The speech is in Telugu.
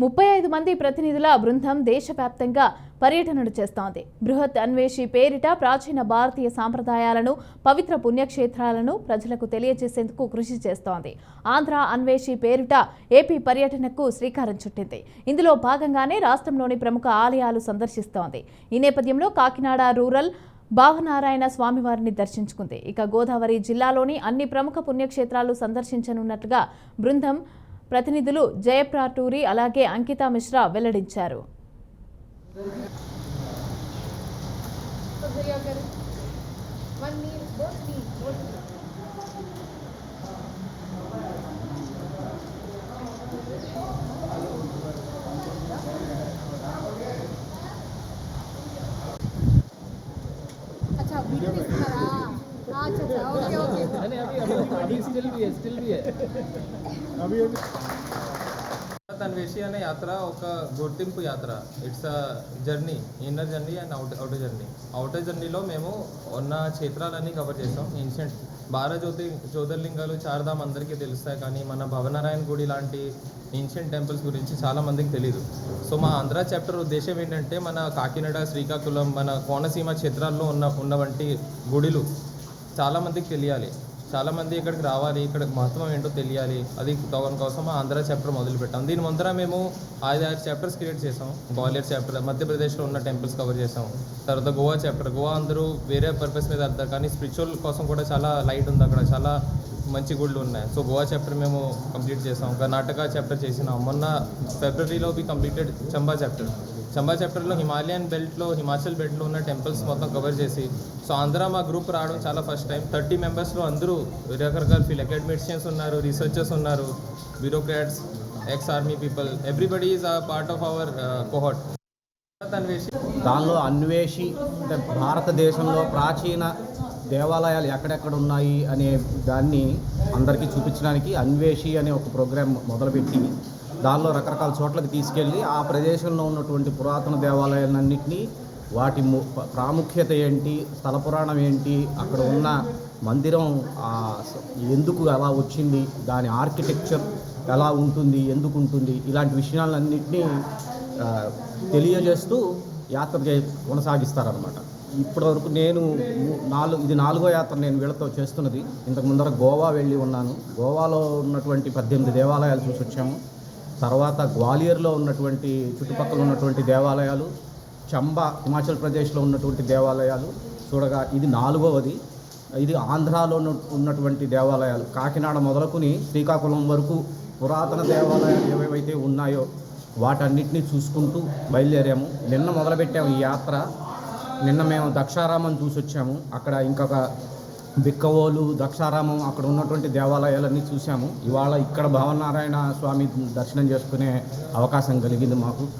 35 మంది ప్రతినిధుల బృందం దేశవ్యాప్తంగా పర్యటనలు చేస్తోంది. బృహత్ అన్వేషి పేరిట ప్రాచీన భారతీయ సాంప్రదాయాలను, పవిత్ర పుణ్యక్షేత్రాలను ప్రజలకు తెలియజేసేందుకు కృషి చేస్తోంది. ఆంధ్ర అన్వేషి పేరిట ఏపీ పర్యటనకు శ్రీకారం చుట్టింది. ఇందులో భాగంగానే రాష్ట్రంలోని ప్రముఖ ఆలయాలు సందర్శిస్తోంది. ఈ నేపథ్యంలో కాకినాడ రూరల్ భావనారాయణ స్వామివారిని దర్శించుకుంది. ఇక గోదావరి జిల్లాలోని అన్ని ప్రముఖ పుణ్యక్షేత్రాలు సందర్శించనున్నట్టుగా బృందం ప్రతినిధులు జయప్రాటూరి అలాగే అంకితా మిశ్రా వెల్లడించారు. అన్వేషి అనే యాత్ర ఒక గుర్తింపు యాత్ర. It's a journey, inner journey and outer journey. Outer జర్నీలో మేము ఉన్న క్షేత్రాలన్నీ కవర్ చేస్తాం. ఏన్షియంట్ జ్యోతిర్లింగాలు చార్ధామ్ అందరికీ తెలుస్తాయి, కానీ మన భవనారాయణ గుడి లాంటి ఏన్షియంట్ టెంపుల్స్ గురించి చాలా మందికి తెలియదు. సో మా ఆంధ్ర చాప్టర్ ఉద్దేశం ఏంటంటే మన కాకినాడ, శ్రీకాకుళం, మన కోనసీమ క్షేత్రాల్లో ఉన్న వంటి గుడిలు చాలామందికి తెలియాలి. చాలామంది ఇక్కడికి రావాలి, ఇక్కడ మహత్వం ఏంటో తెలియాలి. అది దాని కోసం ఆంధ్ర చాప్టర్ మొదలుపెట్టాం. దీని ముందర మేము 5 చాప్టర్స్ క్రియేట్ చేసాం. గ్వాలియర్ చాప్టర్ మధ్యప్రదేశ్లో ఉన్న టెంపుల్స్ కవర్ చేసాం. తర్వాత గోవా చాప్టర్, గోవా అందరూ వేరే పర్పస్ మీద వెళ్తారు, కానీ స్పిరిచువల్ కోసం కూడా చాలా లైట్ ఉంది అక్కడ, చాలా మంచి గుళ్ళు ఉన్నాయి. సో గోవా చాప్టర్ మేము కంప్లీట్ చేసాం. కర్ణాటక చాప్టర్ చేసినాం. మొన్న ఫిబ్రవరిలో కంప్లీటెడ్ చంబా చాప్టర్. చంబా చాప్టర్లో హిమాలయన్ బెల్ట్లో, హిమాచల్ బెల్ట్లో ఉన్న టెంపుల్స్ మొత్తం కవర్ చేసి, సో ఆంధ్ర మా గ్రూప్ రావడం చాలా ఫస్ట్ టైం. 30 మెంబర్స్లో అందరూ రకరకాల ఫీల్డ్ అకాడమిషియన్స్ ఉన్నారు, రీసెర్చర్స్ ఉన్నారు, bureaucrats, ex army people, everybody is a part of our cohort. దానిలో అన్వేషి అంటే భారతదేశంలో ప్రాచీన దేవాలయాలు ఎక్కడెక్కడ ఉన్నాయి అనే దాన్ని అందరికీ చూపించడానికి అన్వేషి అనే ఒక ప్రోగ్రాం మొదలుపెట్టి దానిలో రకరకాల చోట్లకి తీసుకెళ్ళి ఆ ప్రదేశంలో ఉన్నటువంటి పురాతన దేవాలయాలన్నింటినీ, వాటి ప్రాముఖ్యత ఏంటి, స్థల పురాణం ఏంటి, అక్కడ ఉన్న మందిరం ఎందుకు అలా వచ్చింది, దాని ఆర్కిటెక్చర్ ఎలా ఉంటుంది, ఎందుకు ఉంటుంది, ఇలాంటి విషయాలన్నింటినీ తెలియజేస్తూ యాత్ర కొనసాగిస్తారనమాట. ఇప్పటివరకు నేను ఇది 4వ యాత్ర నేను వీళ్ళతో చేస్తున్నది. ఇంతకు ముందర గోవా వెళ్ళి ఉన్నాను. గోవాలో ఉన్నటువంటి 18 దేవాలయాలు చూసి వచ్చాము. తర్వాత గ్వాలియర్లో ఉన్నటువంటి చుట్టుపక్కల ఉన్నటువంటి దేవాలయాలు, చంబా హిమాచల్ ప్రదేశ్లో ఉన్నటువంటి దేవాలయాలు చూడగా ఇది 4వది. ఇది ఆంధ్రాలో ఉన్నటువంటి దేవాలయాలు, కాకినాడ మొదలుకొని శ్రీకాకుళం వరకు పురాతన దేవాలయాలు ఏవేవైతే ఉన్నాయో వాటన్నిటినీ చూసుకుంటూ బయలుదేరాము. నిన్న మొదలుపెట్టాము ఈ యాత్ర. నిన్న మేము దక్షారామం చూసి వచ్చాము. అక్కడ ఇంకొక బిక్కవోలు, దక్షారామం, అక్కడ ఉన్నటువంటి దేవాలయాలన్నీ చూసాము. ఇవాళ ఇక్కడ భావనారాయణ స్వామి దర్శనం చేసుకునే అవకాశం కలిగింది మాకు.